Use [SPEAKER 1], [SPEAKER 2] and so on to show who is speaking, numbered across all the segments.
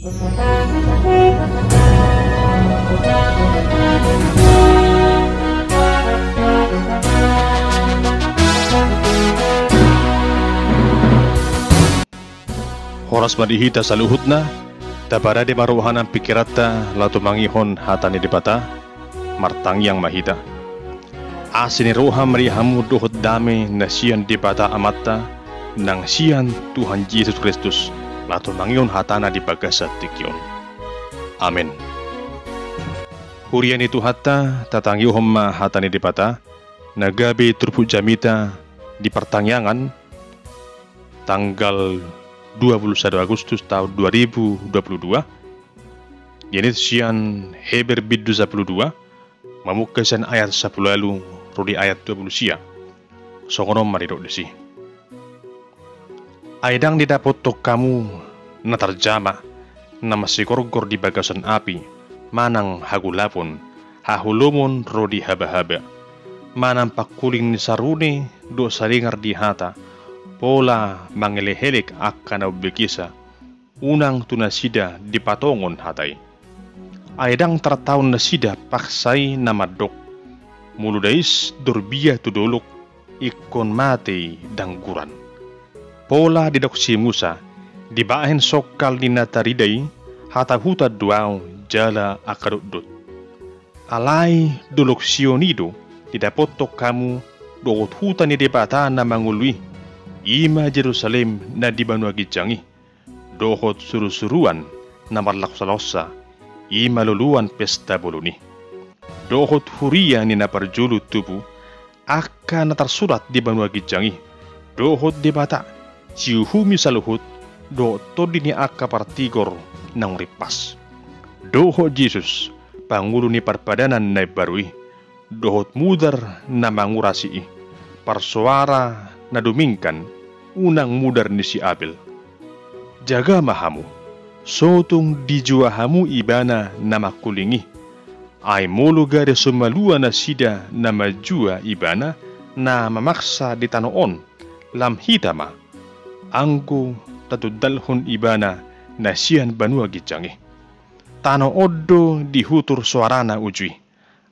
[SPEAKER 1] Horas madihita sa luhut na, tabara di maruhan ang pikirata, lato mangihon hatani di bata, martangyang mahita. Asiniruha marihamu duhot dami na siyan di bata amata, nang siyan Tuhan Yesus Kristus, lato mangihon hatana di bagasat tikyon. Amen. Hurian itu hatta, tatangyuhom ma hatani di bata, nagabi turpu jamita di pertangyangan, tanggal 21 Agustus tahun 2022. Yanit sian Heber biddu 12 mamukasan ayat 10 lalu rudi ayat 20 sia. Songonom maridok desi. Aidang didapot tok kamu na terjama na masigorgor di bagasan api manang hagulapon hahulumon rodi haba-haba manang pakuling ni sarune do salingar di hata pola mangelehelek akan begisa unang tunasida di patongon hatay. Aidang tertaun nasida paksay na madok muludais durbia tudulok ikon mate dangguran. Pola didok si Musa dibahen sokal ni natariday hatahuta duaw jala akadudut. Alay dulok sionido didapotok kamu doot hutan ni debata na mangului ima Jerusalem na di Banua Gijangi, dohot suru-suruan na marlaksalosa, ima luluan pesta boloni. Dohot huria ni na parjulu tubu, aka na tersurat di Banua Gijangi, dohot di bata, siuhumi saluhut, dohot todi ni aka partigor nang ripas. Dohot Jesus, pangulo ni parpadanan na barui, dohot mudar na mangurasi, parsuara na dumingkan unang mudar ni si Abel. Jaga mahamu, sotong dijuahamu ibana na makulingi, ay muluga de sumalua na sida na majua ibana na mamaksa di tanoon, lam hitama, angko tatudalhon ibana na siyan Banua Gijangi. Tanooddo dihutur suarana ujui,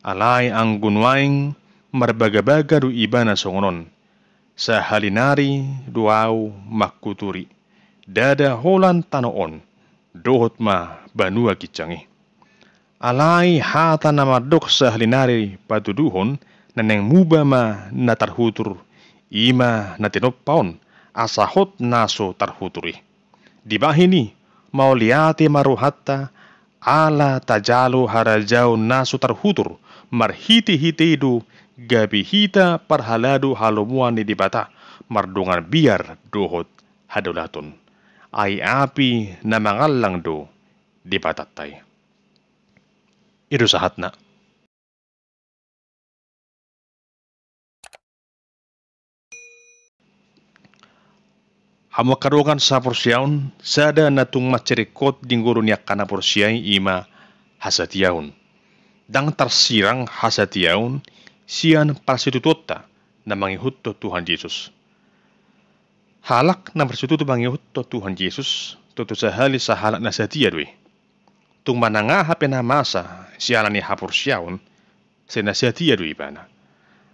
[SPEAKER 1] alay ang gunwaing marbagabaga do ibana songonon, sa halinari duaw makuturi dada holan tanoon dohot ma Banua Gijangi. Alay hata na madok sa halinari patuduhon na neng muba ma na tarhutur ima na tinoppaon asahot naso tarhuturi. Dibahini mauliate maruhatta ala tajalo harajaw naso tarhutur marhiti-hiti do gabi hita parhalado halumuan ni dibata mardungan biar dohot hadulaton ay api na mangalang do dibatatay. Ito sahat na. Hamakarungan sa porsyaon sada natung macerikot dingguro niya kana porsyay ima hasatiyaon. Dang tarsirang hasatiyaon siyan parsitutota na mangihutto Tuhan Yesus. Halak na parsituto mangihutto Tuhan Yesus, tuto sa hali sa halak na satiya doy. Tung manangaha penamasa siya ni hapursyaon, sinasatiya doy bana.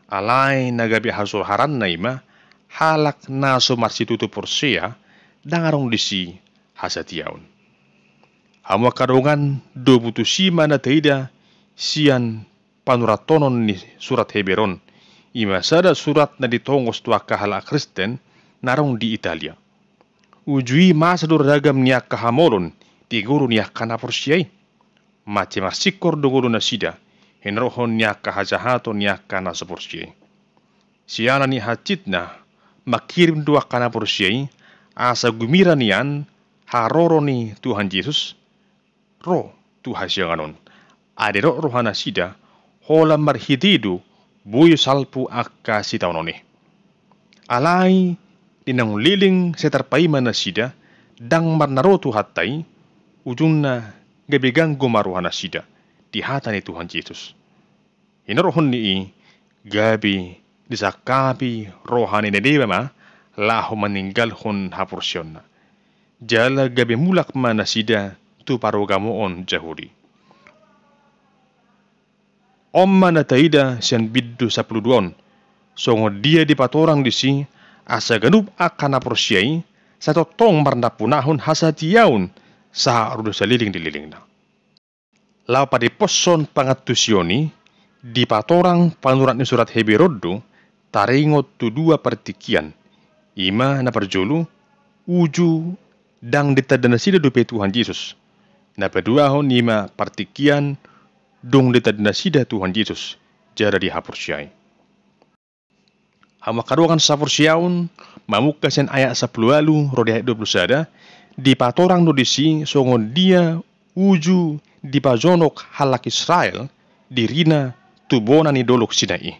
[SPEAKER 1] Alay nagabi hasulharan na ima, halak na sumarsituto porsiya, dangarong disi hasatiyaon. Hamakarungan dobutusima na taida siyan panuratonon ni surat Heberon, ima sada surat na ditongos tua kahala Kristen narong di Italia. Ujui masadur dagam niya kahamolon di guru niya kanaporsiyay. Mace marsikor do guru na sida, henrohon niya kahajahato niya kanasaporsiyay. Siyala ni hacit na makirim dua kanaporsiyay asa gumira niyan haroro ni Tuhan Yesus. Ro Tuhan siyanganon. Adero rohana sida hola marhididu buyo salpu akka sitawnoni. Alay dinang liling setarpaiman na sida dang marnarotu hatay ujung na gabigang gumaruhan na sida di hata ni Tuhan Yesus. Inarohon ni gabi disakapi rohani na dewa ma laho meninggal hon hapursyon na. Jala gabi mulak man na sida tu parogamoon jahudi. Omma na taida sian biddu 12 songo dia di patorang di si asa ganup akan aporsiai satu tong marna punahon hasatiaun sa rudo saliling dililing na. Lau pada poson pangatusioni di patorang panurat ni surat Heberoddo taringot tu 2 pertikian ima na perjolu uju dang ditadana sida dupe Tuhan Yesus na peduahon ima pertikian dong ditadana sida Tuhan Yesus jara di hapursiai. Hama karuakan sapursiaun mamukasian ayat 10 lalu rodi ayat 20 sada di patorang no disi songon dia uju di pajonok halak Israel dirina tubona ni dolok Sinai.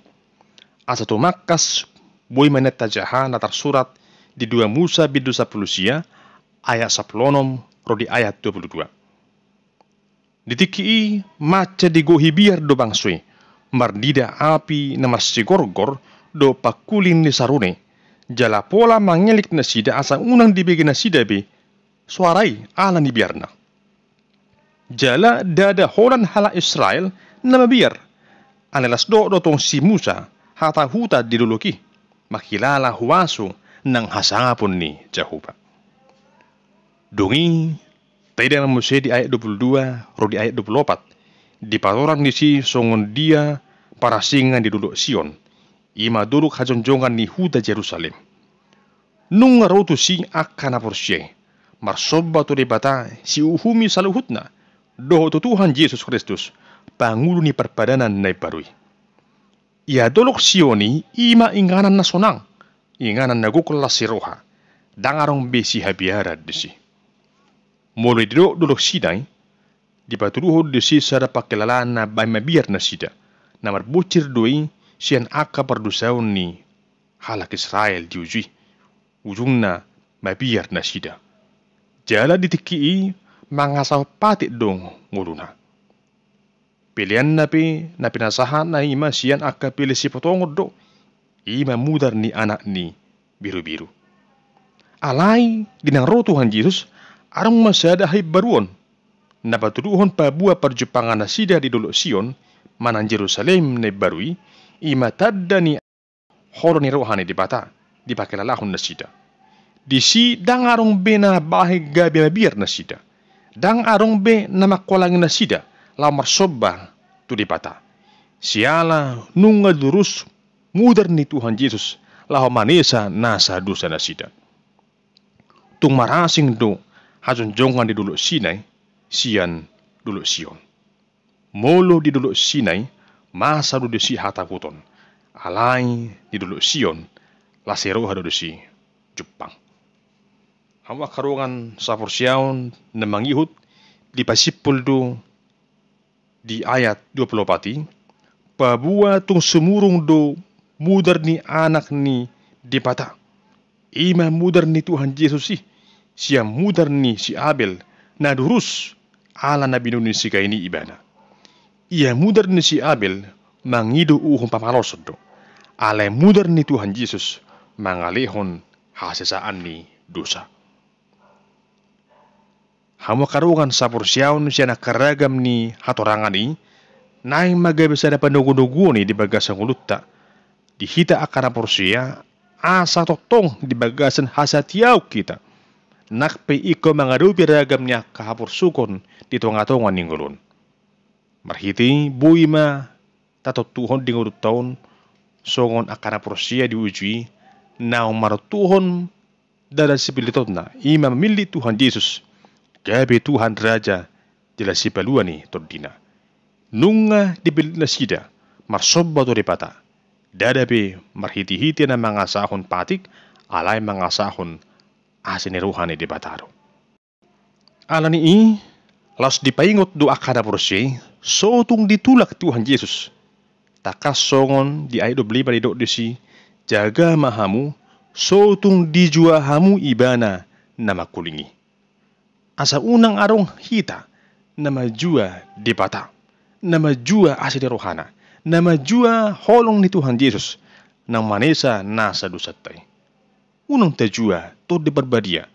[SPEAKER 1] Asa tu makas boy maneta jaha natar surat di 2 Musa bidu 10 sia ayat 10 rodi ayat 22. Ditiki maca digohi biar do bangsui mardida api namar sigorgor do pakulin ni sarune jala pola mangelik na sida asa unang dibegi na sida be suarai ala ni biarna jala dada holan hala Israel nama biar anelas do tong si Musa hata huta diduluki makilala huwasu nang hasapun ni Jehovah. Dungi taida mamusia di ayat 22 rodi ayat 24 di patoran di si songon dia para singa di duluk Sion ima duluk hajonjongan ni huda Jerusalem nung ngarotu si akan aporsie marsoba tu debata si uhumi saluhutna doho tu Tuhan Yesus Kristus pangulu ni perpadanan na barui. Ia dolok Sioni ima inganan na sonang inganan na gukul la siroha dangarong besi habiara desi. Mulai dolok Sinai di paturuho desi sada pakelalaan na bay mabiar na sida na marbucir doi sian aka perdusaun ni halak Israel diuji ujungna mabiar na sida. Jala ditikii mangasaw patik dong nguluna. Pilihan na pinasahan na ima sian aka pilih si potongod do. Ima mudar ni anak ni biru-biru. Alay dinang roh Tuhan Yesus arang masada hay baruon. Napatuduhon pabua perjupangan na sida di dolok Sion manan Jerusalem na barui ima tadda ni holo ni rohani di bata di pakilalahon na sida. Di si dang arong be na bahay gabi mabir na sida. Dang arong be na makolangin na sida la marsoba tu di bata. Siala nunga durus mudar ni Tuhan Yesus la manesa nasa dosa na sida. Tung marasing do hajonjongan di duluk Sinai sian duluk Sion. Molo di duluk Sinai masa do si hataputon. Alai di duluk Sion la seroha do si Jepang. Hawa karungan sapursiaun na mangihut di pasipul do di ayat 24 pabua tung semurung do mudar ni anak ni di pata ima mudar ni Tuhan Yesus siya mudar ni si Abel na durus ala na binuni si kaini ibana ia mudar ni si Abel mangido uhong pamalosod do ala mudar ni Tuhan Yesus mangalihon hasesaan ni dosa. Hamo karungan sapursiaun siya nakaragam ni hatorangan ni naing magabisa na panugunugo ni di bagasan ulutta di hita akana porsiya asa totong di bagasan hasatiaw kita nakpe iko mga rupi ragam niya kahapursukon di tungatongan ninggulun marhiti buima tatotuhon di ngurut taon songon akana porsiya di ujui na umarutuhon dada sipilitot na ima memilih Tuhan Yesus gabi Tuhan Raja jelas si paluani tordina. Nunga dibilit na sida, marsoba to repata. Dadabi marhiti-hiti na mga sahon patik, alay mga sahon asiniruhan ni debataro. Ala ni las dipaingot do akada porsi, sotong ditulak Tuhan Yesus. Takas songon di ayat 25 di dok desi, jaga mahamu, sotong dijua hamu ibana na makulingi. Asa unang arong hita na majua di bata, na majua asli rohana, na majua holong ni Tuhan Yesus nang manesa nasa dusatay. Unang tajua to di barbadia,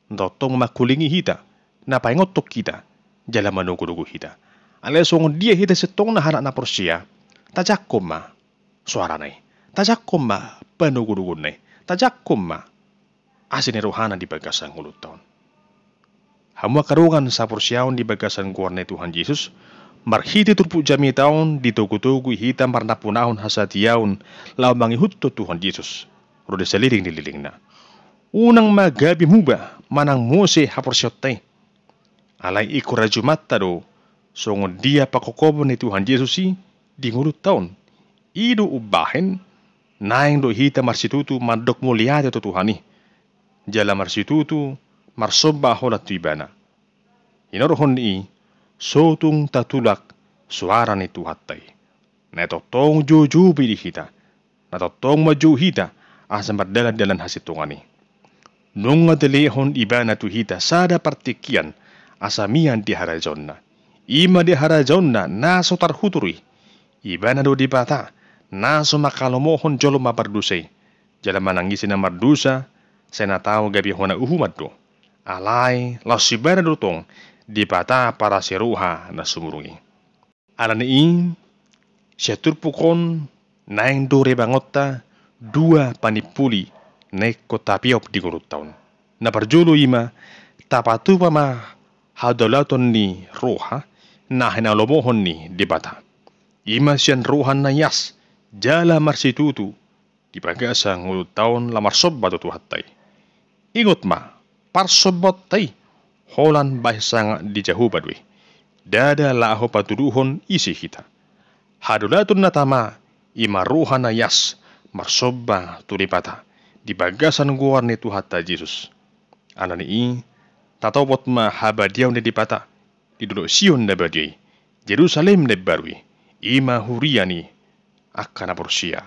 [SPEAKER 1] totong makulingi hita napaingotok kita, jala manugu-nugu kita. Alesong dia hita setong na hanak na porsia, tajakom ma, suara nai, tajakom ma, panugu-nugu nai, tajakom ma, asin rohana di bagasan ulut tahun. Hamwa karungan sa porsiaon di bagasan guarna Tuhan Yesus, marhiti turpu jami taon di tugu-tugu hitam marnapunahon hasatiaon lau mangihutto Tuhan Yesus. Rode seliring dililing na. Unang magabi muba manang mose haporsiotay. Alay ikuraju mata do songon dia pakokobo ni Tuhan Yesus di ngulut taon. Ido ubahen naing do hitam marsitutu madok muliade to Tuhani. Jala marsitutu marsoba holat tuibana. Inorohon ni sotung tatulak suara ni tuhatay. Natotong jujubi di hita. Natotong maju hita asa mardalan-dalan hasitungani. Nung adelehon iba na tuhita sada partikian asamian di harajon na. Ima di harajon na naso tarhuturi. Iba na do di bata naso makalomohon jolo mapardusay. Jala manangisin na mardusa senataw gabi hona uhumad do. Alay lasibana dutong di bata para seruha na sumurungi. Alaniin siya turpukon naing do rebangotta dua panipuli neko tapiop di gulut taon. Naparjulo ima tapatu pa ma hadolaton ni roha na hinalomohon ni di bata. Ima siyan rohan na yas jala marsitutu di bagasa ngulut taon la marsobba to tuhatay. Ingot ma parsobot tay holan bahsanga di jahubadwi. Dada laho patuduhon isi hita. Hadolaton na tama ima rohan na yas marsoba tulipata di bagasan guar ni Tuhata Yesus. Anani i tatobot ma habadiaw ni dipata di dulu Sion na badiay Jerusalem na barwi ima huriani akana porsia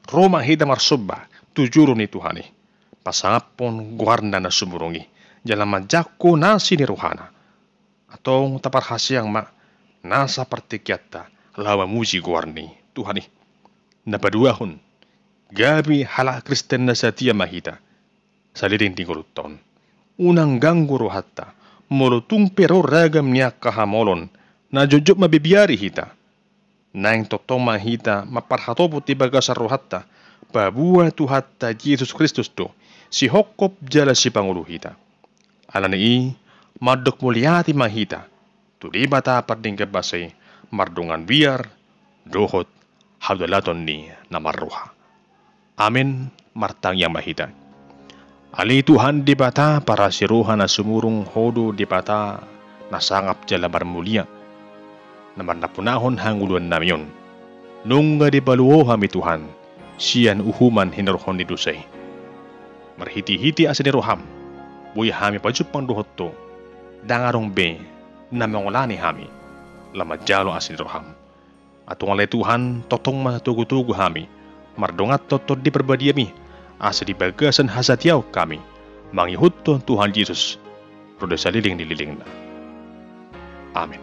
[SPEAKER 1] Roma hida marsoba tujuro ni Tuhani pasangapon guar na sumurungi jalan majako nasi ni rohana atong taparhasyang ma nasa partikyata lawa muji guar ni Tuhani napaduahon gabi hala Kristen na satia mahita sa liring tinguluton. Unang gangguro hatta molutung pero ragam niya kahamolon na jujub mabibiyari hita. Naing totong mahita maparhatobot tibaga sa rohatta pabuwa tuhatta Jesus Kristus do si hokop jala si Pangulo hita. Alani madok mulyati mahita tuli bata parding kabasay mardungan biar dohot hadalaton ni namarruha. Amin martang yang mahita. Ali Tuhan di bata para siruhan na sumurung hodo di bata nasangap jala barmulia. Naman napunahon hanguluan namyon. Nung nga di baluo kami Tuhan, siyan uhuman hinarhon ni dusay. Marhiti-hiti asa ni roham, buya hami pajupang duhot to, dangarong be na mangulani hami, lamajalo asa ni roham. Atong alay Tuhan, totong matugu-tugu hami, mardongat totod di perbadiami asa di bagasan hasatiaw kami mangihutto Tuhan Yesus roda saliling dililing na. Amin.